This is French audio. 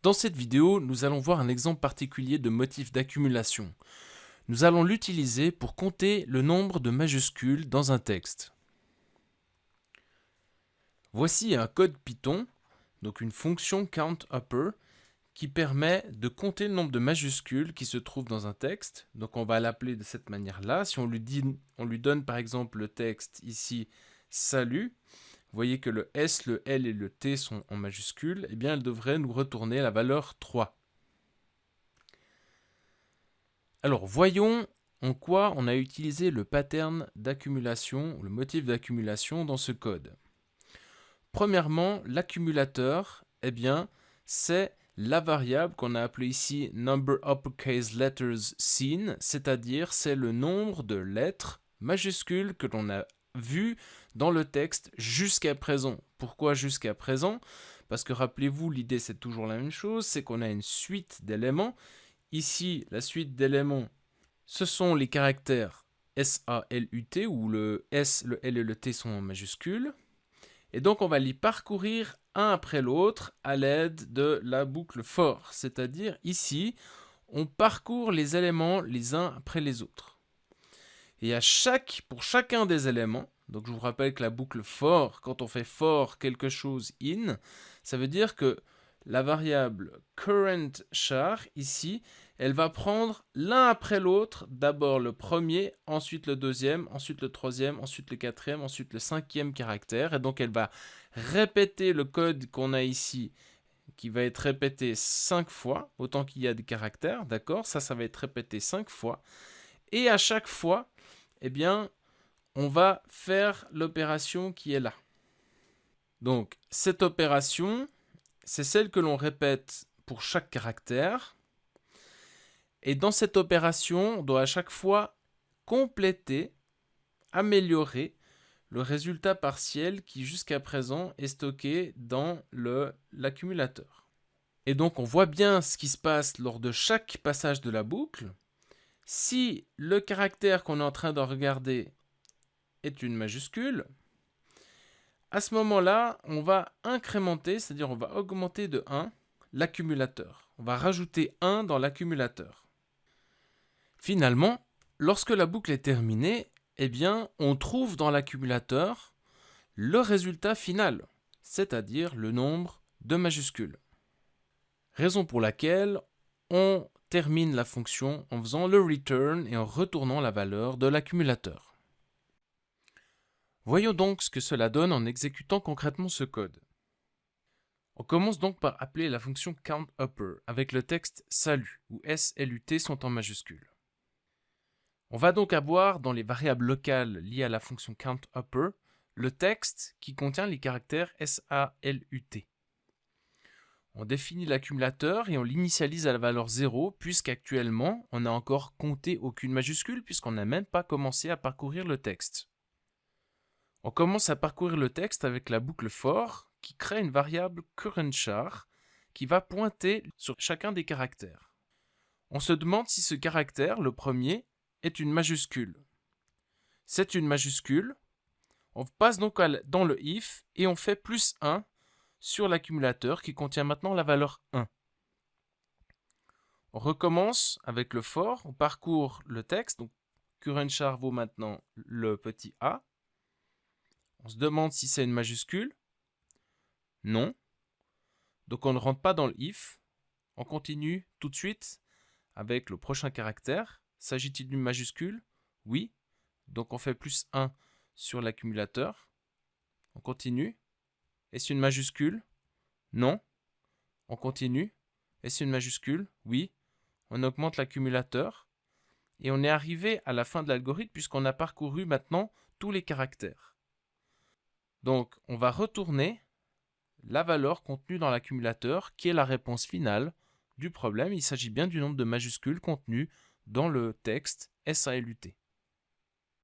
Dans cette vidéo, nous allons voir un exemple particulier de motif d'accumulation. Nous allons l'utiliser pour compter le nombre de majuscules dans un texte. Voici un code Python, donc une fonction countUpper, qui permet de compter le nombre de majuscules qui se trouvent dans un texte. Donc on va l'appeler de cette manière-là. Si on lui donne par exemple le texte ici « Salut », vous voyez que le S, le L et le T sont en majuscules, eh bien elle devrait nous retourner la valeur 3. Alors voyons en quoi on a utilisé le pattern d'accumulation, le motif d'accumulation dans ce code. Premièrement, l'accumulateur, eh bien, c'est la variable qu'on a appelée ici number uppercase letters seen, c'est-à-dire c'est le nombre de lettres majuscules que l'on a vu dans le texte jusqu'à présent. Pourquoi jusqu'à présent? Parce que rappelez-vous, l'idée c'est toujours la même chose, c'est qu'on a une suite d'éléments. Ici, la suite d'éléments, ce sont les caractères S-A-L-U-T, où le S, le L et le T sont en majuscules. Et donc, on va les parcourir un après l'autre à l'aide de la boucle for. C'est-à-dire, ici, on parcourt les éléments les uns après les autres. Et pour chacun des éléments, donc je vous rappelle que la boucle for, quand on fait for quelque chose in, ça veut dire que la variable currentChar, ici, elle va prendre l'un après l'autre, d'abord le premier, ensuite le deuxième, ensuite le troisième, ensuite le quatrième, ensuite le cinquième caractère. Et donc elle va répéter le code qu'on a ici, qui va être répété 5 fois, autant qu'il y a des caractères, d'accord? Ça va être répété 5 fois. Et à chaque fois, eh bien, on va faire l'opération qui est là. Donc, cette opération, c'est celle que l'on répète pour chaque caractère. Et dans cette opération, on doit à chaque fois compléter, améliorer le résultat partiel qui jusqu'à présent est stocké dans l'accumulateur. Et donc on voit bien ce qui se passe lors de chaque passage de la boucle. Si le caractère qu'on est en train de regarder est une majuscule, à ce moment-là, on va incrémenter, c'est-à-dire on va augmenter de 1 l'accumulateur. On va rajouter 1 dans l'accumulateur. Finalement, lorsque la boucle est terminée, eh bien, on trouve dans l'accumulateur le résultat final, c'est-à-dire le nombre de majuscules. Raison pour laquelle on termine la fonction en faisant le return et en retournant la valeur de l'accumulateur. Voyons donc ce que cela donne en exécutant concrètement ce code. On commence donc par appeler la fonction countUpper avec le texte salut, où S et LUT sont en majuscules. On va donc avoir dans les variables locales liées à la fonction countUpper le texte qui contient les caractères SALUT. On définit l'accumulateur et on l'initialise à la valeur 0 puisqu'actuellement on n'a encore compté aucune majuscule puisqu'on n'a même pas commencé à parcourir le texte. On commence à parcourir le texte avec la boucle for qui crée une variable currentChar qui va pointer sur chacun des caractères. On se demande si ce caractère, le premier, est une majuscule. C'est une majuscule. On passe donc dans le if et on fait plus 1 sur l'accumulateur qui contient maintenant la valeur 1. On recommence avec le for, on parcourt le texte, donc currentChar vaut maintenant le petit a. On se demande si c'est une majuscule. Non. Donc on ne rentre pas dans le if. On continue tout de suite avec le prochain caractère. S'agit-il d'une majuscule? Oui. Donc on fait plus 1 sur l'accumulateur. On continue. Est-ce une majuscule? Non. On continue. Est-ce une majuscule? Oui. On augmente l'accumulateur. Et on est arrivé à la fin de l'algorithme puisqu'on a parcouru maintenant tous les caractères. Donc on va retourner la valeur contenue dans l'accumulateur qui est la réponse finale du problème. Il s'agit bien du nombre de majuscules contenues dans le texte SALUT.